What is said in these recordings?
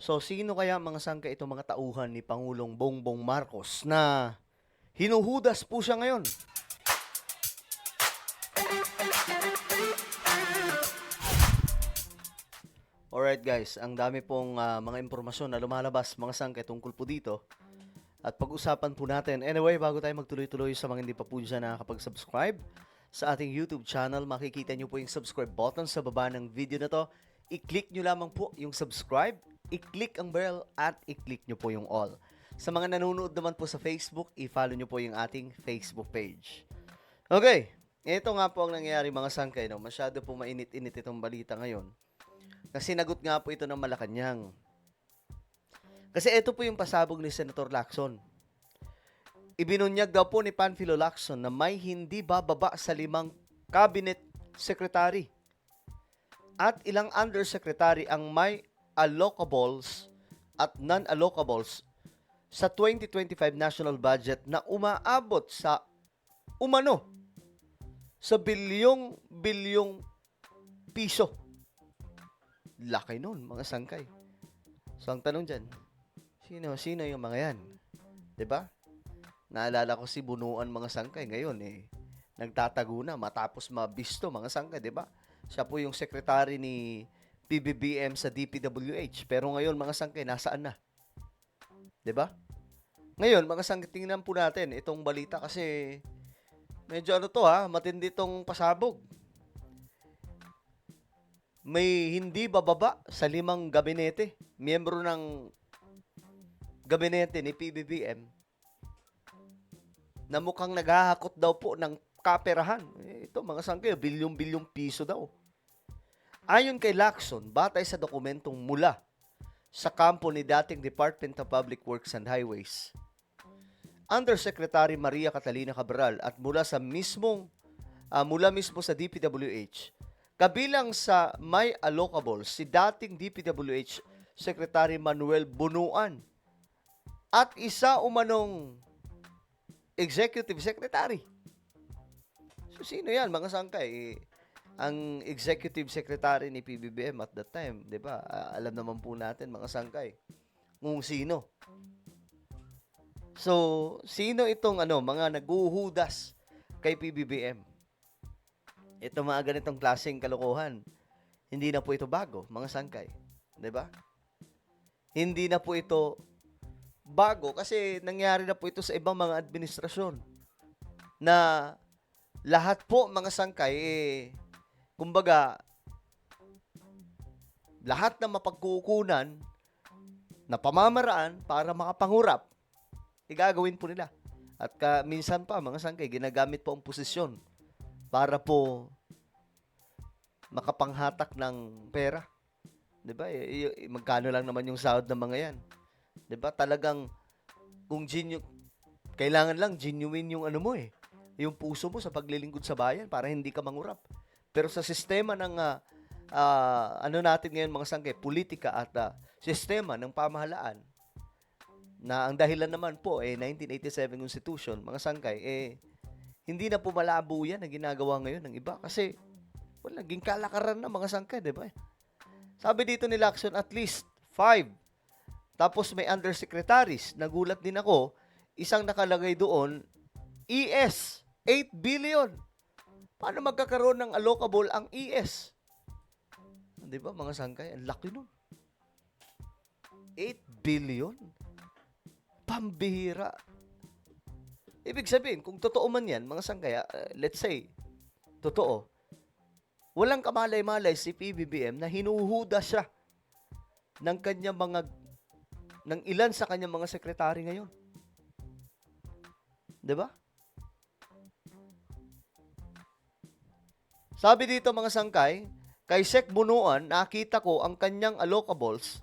So, sino kaya mga sangka itong mga tauhan ni Pangulong Bongbong Marcos na hinuhudas po siya ngayon? Alright guys, ang dami pong mga impormasyon na lumalabas mga sangka tungkol po dito. At pag-usapan po natin. Anyway, bago tayo magtuloy-tuloy sa mga hindi pa po dyan nakakapag-subscribe sa ating YouTube channel, makikita nyo po yung subscribe button sa baba ng video na to. I-click nyo lamang po yung subscribe, i-click ang bell, at i-click nyo po yung all. Sa mga nanonood naman po sa Facebook, i-follow nyo po yung ating Facebook page. Okay, ito nga po ang nangyayari mga sangkay. No? Masyado po mainit-init itong balita ngayon. Kasi sinagot nga po ito ng Malacanang. Kasi ito po yung pasabog ni Senator Lacson. Ibinunyag daw po ni Panfilo Lacson na may hindi bababa sa 5 cabinet secretary at ilang undersecretary ang may allocables at non-allocables sa 2025 national budget na umaabot sa umano sa bilyong piso. Laki nun, mga sangkay. So, ang tanong dyan, sino yung mga yan? 'Di ba? Naalala ko si Bunuan mga sangkay ngayon nagtatago na matapos mabisto mga sangkay, 'di ba? Siya po yung secretary ni PBBM sa DPWH. Pero ngayon mga sangkay nasaan na? 'Di ba? Ngayon mga sangkay tingnan po natin itong balita kasi medyo matindi tong pasabog. May hindi bababa sa 5 gabinete, miyembro ng gabinete ni PBBM na mukhang naghahakot daw po ng kaperahan. Ito mga sangkay, bilyong-bilyong piso daw. Ayon kay Lacson, batay sa dokumentong mula sa kampo ni dating Department of Public Works and Highways, Undersecretary Maria Catalina Cabral at mula mismo sa DPWH, kabilang sa may allocables si dating DPWH Secretary Manuel Bunuan at isa umanong executive secretary. So, sino yan, mga sangkay? Ang executive secretary ni PBBM at that time, di ba? Alam naman po natin, mga sangkay, kung sino. So, sino itong mga naguhudas kay PBBM? Ito mga ganitong klaseng kalokohan. Hindi na po ito bago, mga sangkay. Di ba? Hindi na po ito bago kasi nangyari na po ito sa ibang mga administrasyon na lahat po mga sangkay kumbaga lahat na mapagkukunan na pamamaraan para makapangurap igagawin po nila at minsan pa mga sangkay ginagamit po ang posisyon para po makapanghatak ng pera, 'di ba? Magkano lang naman yung sahod ng mga 'yan. 'Di ba? Talagang kung kailangan lang genuine yung yung puso mo sa paglilingkod sa bayan para hindi ka mangurap. Pero sa sistema ng natin ngayon mga sangkay, politika at sistema ng pamahalaan na ang dahilan naman po 1987 Constitution, mga sangkay, hindi na po malabo yan ang ginagawa ngayon ng iba kasi naging kalakaran na mga sangkay, 'di ba? Sabi dito ni Lacson, at least 5. Tapos may undersecretaries. Nagulat din ako, isang nakalagay doon, ES, 8 billion. Paano magkakaroon ng allocable ang ES? 'Di ba mga sangkay? Ang laki nun. 8 billion? Pambihira. Ibig sabihin, kung totoo man yan, mga sangkay, let's say, totoo, walang kamalay-malay si PBBM na hinuhuda siya ng ilan sa kanyang mga sekretary ngayon. 'Di ba? Sabi dito mga sangkay, kay Sec Bunuan, nakita ko ang kanyang allocables,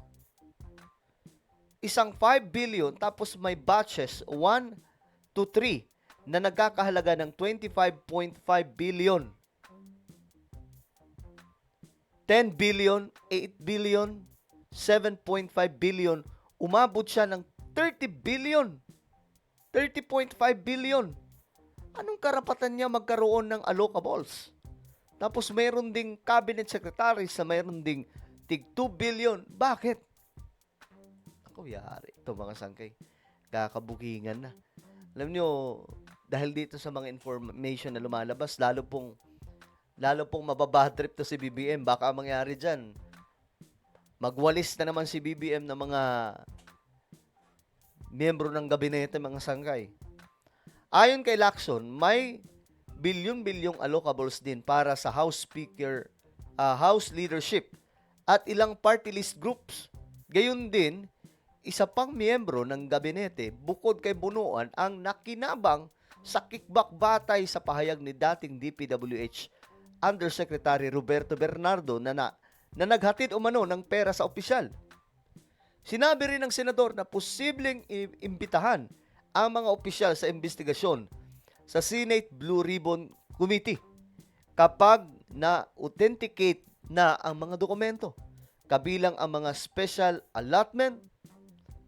isang 5 billion tapos may batches 1 to 3 na nagkakahalaga ng 25.5 billion. 10 billion, 8 billion, 7.5 billion, umabot siya ng 30 billion. 30.5 billion. Anong karapatan niya magkaroon ng allocables? Tapos mayroon ding cabinet secretary sa mayroon ding tig 2 billion. Bakit? Nako, yari ito mga sangkay. Kakabukingan na. Alam nyo, dahil dito sa mga information na lumalabas, lalo pong mababadtrip to si BBM. Baka ang mangyari dyan, magwalis na naman si BBM ng mga miyembro ng gabinete, mga sangkay. Ayon kay Lacson, may bilyon-bilyong allocables din para sa House Speaker, House leadership at ilang party list groups. Gayun din, isa pang miyembro ng gabinete bukod kay Bunuan ang nakinabang sa kickback batay sa pahayag ni dating DPWH Undersecretary Roberto Bernardo na naghatid umano ng pera sa opisyal. Sinabi rin ng senador na posibleng imbitahan ang mga opisyal sa investigasyon sa Senate Blue Ribbon Committee kapag na-authenticate na ang mga dokumento, kabilang ang mga special allotment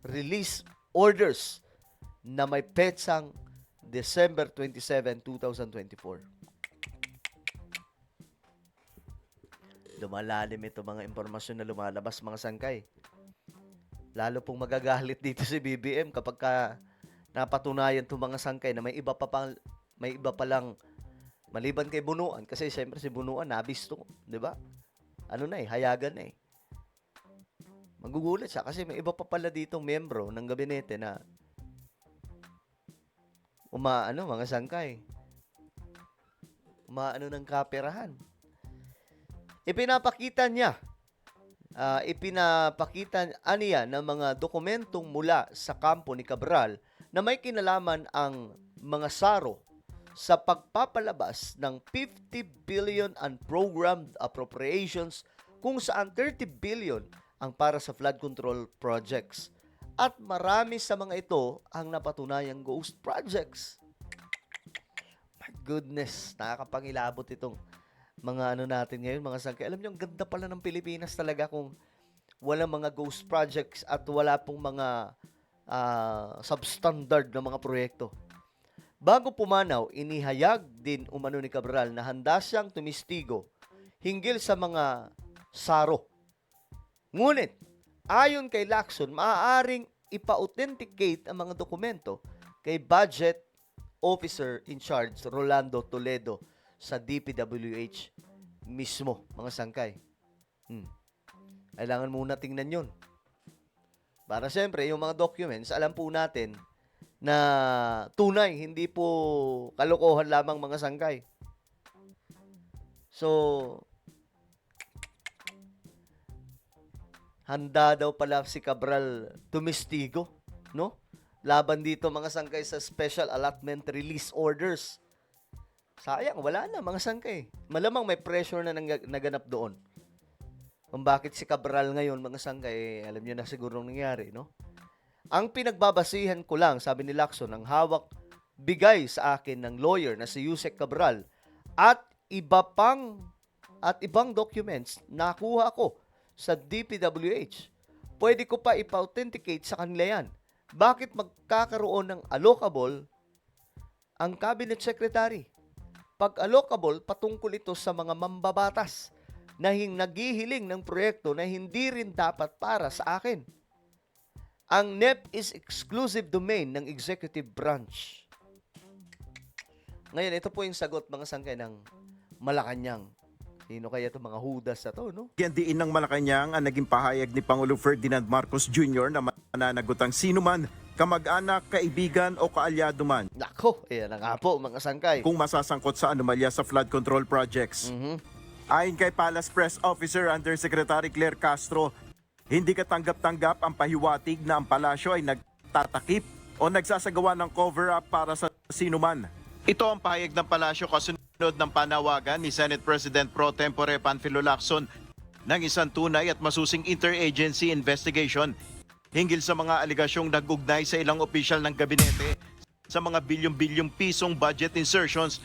release orders na may petsang December 27, 2024. Lumalalim ito mga impormasyon na lumalabas, mga sangkay. Lalo pong magagalit dito si BBM kapag napatunayan itong mga sangkay na may iba palang maliban kay Bunuan, kasi siyempre si Bunuan nabisto, di ba? Ano na hayagan na Magugulat siya kasi may iba pa pala ditong miyembro ng gabinete na mga sangkay. Ng kaperahan. Ipinapakita niya ng mga dokumentong mula sa kampo ni Cabral na may kinalaman ang mga SARO sa pagpapalabas ng 50 billion unprogrammed appropriations kung saan 30 billion ang para sa flood control projects. At marami sa mga ito ang napatunayang ghost projects. My goodness, nakakapangilabot itong mga natin ngayon, mga sangkay. Alam niyo, ang ganda pala ng Pilipinas talaga kung wala mga ghost projects at wala pong mga substandard na mga proyekto. Bago pumanaw, inihayag din umano ni Cabral na handa siyang tumistigo hinggil sa mga SARO. Ngunit, ayon kay Lacson, maaaring ipa-authenticate ang mga dokumento kay Budget Officer in Charge Rolando Toledo sa DPWH mismo, mga sangkay. Kailangan muna tingnan yun. Para siyempre, yung mga documents, alam po natin na tunay, hindi po kalokohan lamang, mga sangkay. So, handa daw pala si Cabral tumistigo, no? Laban dito, mga sangkay, sa special allotment release orders. Sayang, wala na, mga sangkay. Malamang may pressure na naganap doon. Kung bakit si Cabral ngayon, mga sangkay, alam niyo na siguro nangyari, no? Ang pinagbabasihan ko lang, sabi ni Lacson, ang hawak bigay sa akin ng lawyer na si Yusek Cabral at ibang documents nakuha ko sa DPWH. Pwede ko pa ipa-authenticate sa kanila yan. Bakit magkakaroon ng allocable ang cabinet secretary? Pag allocable, patungkol ito sa mga mambabatas na naghihiling ng proyekto na hindi rin dapat para sa akin. Ang NEP is exclusive domain ng executive branch. Ngayon, ito po yung sagot, mga sangkay, ng Malacanang. Sino kaya itong mga hudas na to, no? Diin ng Malacanang ang naging pahayag ni Pangulo Ferdinand Marcos Jr. na mananagot ang sino man, kamag-anak, kaibigan o kaalyado man. Nako, ayan na nga po, mga sangkay. Kung masasangkot sa anomalya sa flood control projects. Ayon kay Palace Press Officer Undersecretary Claire Castro, hindi katanggap-tanggap ang pahiwatig na ang palasyo ay nagtatakip o nagsasagawa ng cover-up para sa sino man. Ito ang pahayag ng palasyo kasunod ng panawagan ni Senate President Pro Tempore Panfilo Lacson ng isang tunay at masusing interagency investigation hinggil sa mga aligasyong nag-ugnay sa ilang opisyal ng gabinete sa mga bilyong-bilyong pisong budget insertions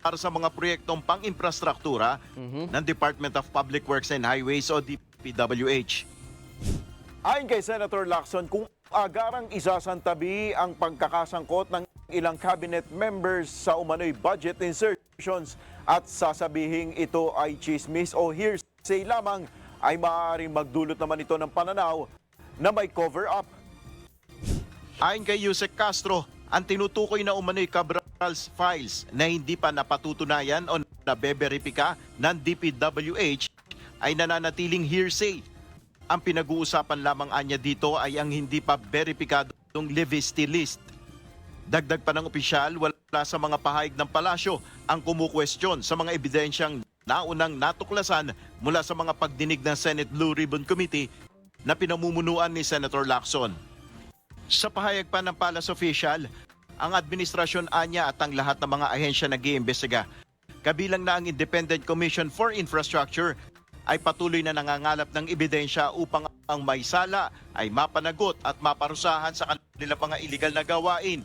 para sa mga proyektong pang-infrastruktura ng Department of Public Works and Highways o DPWH. Ayon kay Senator Lacson, kung agarang isasantabi ang pagkakasangkot ng ilang cabinet members sa umano'y budget insertions at sasabihing ito ay chismis o hearsay lamang, ay maaaring magdulot naman ito ng pananaw na may cover-up. Ayon kay Yusek Castro, ang tinutukoy na umano'y Cabral's files na hindi pa napatutunayan o nabeberipika ng DPWH ay nananatiling hearsay. Ang pinag-uusapan lamang anya dito ay ang hindi pa beripikadong Livisti list. Dagdag pa ng opisyal, wala sa mga pahayag ng palasyo ang kumukwestiyon sa mga ebidensyang naunang natuklasan mula sa mga pagdinig ng Senate Blue Ribbon Committee na pinamumunuan ni Senator Lacson. Sa pahayag pa ng Palace official, ang administrasyon anya at ang lahat ng mga ahensya nag-iimbestiga, kabilang na ang Independent Commission for Infrastructure, ay patuloy na nangangalap ng ebidensya upang ang may sala ay mapanagot at maparusahan sa kanilang mga iligal na gawain.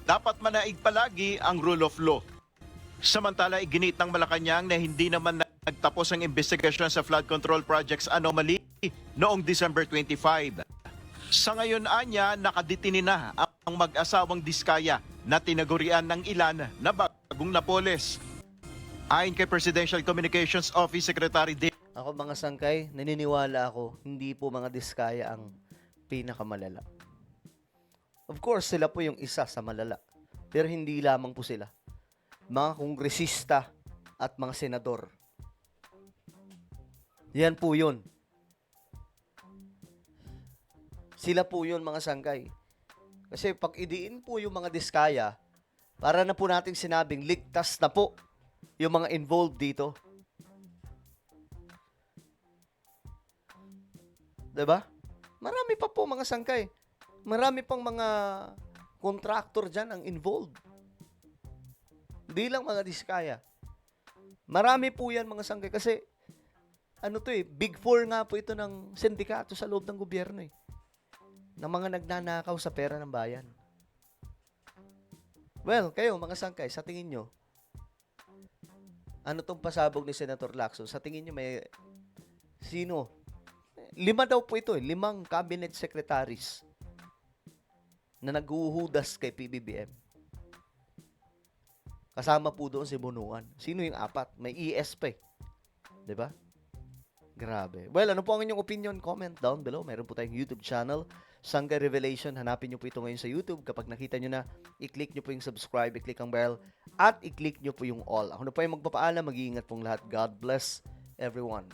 Dapat manaig palagi ang rule of law. Samantala, iginit ng Malacanang na hindi naman nagtapos ang investigasyon sa flood control projects anomaly noong December 25. Sa ngayon anya, nakadetini na ang mag-asawang Diskaya na tinagurian ng ilan na bagong Napoles. Ayon kay Presidential Communications Office Secretary Dave, Ako mga sangkay, naniniwala ako, hindi po mga Diskaya ang pinakamalala. Of course, sila po yung isa sa malala. Pero hindi lamang po sila. Mga kongresista at mga senador. Yan po yun. Sila po yun mga sangkay. Kasi pag idiin po yung mga Diskaya, para na po nating sinabing ligtas na po yung mga involved dito. Diba? Marami pa po mga sangkay. Marami pang mga contractor dyan ang involved. Hindi lang mga Diskaya. Marami po yan mga sangkay kasi ano to Big Four nga po ito ng sindikato sa loob ng gobyerno ng mga nagnanakaw sa pera ng bayan. Well, kayo mga sangkay, sa tingin nyo, ano tong pasabog ni Senator Lacson? Sa tingin nyo may sino? 5 daw po ito 5 cabinet secretaries na naghuhudas kay PBBM. Kasama po doon si Bunuan. Sino yung 4? May ES pa Diba? Grabe. Well, ano po ang inyong opinion? Comment down below. Meron po tayong YouTube channel, Sangkay Revelation. Hanapin nyo po ito ngayon sa YouTube. Kapag nakita nyo na, i-click nyo po yung subscribe, i-click ang bell, at i-click nyo po yung all. Ako na po yung magpapaalam. Mag-iingat pong lahat. God bless everyone.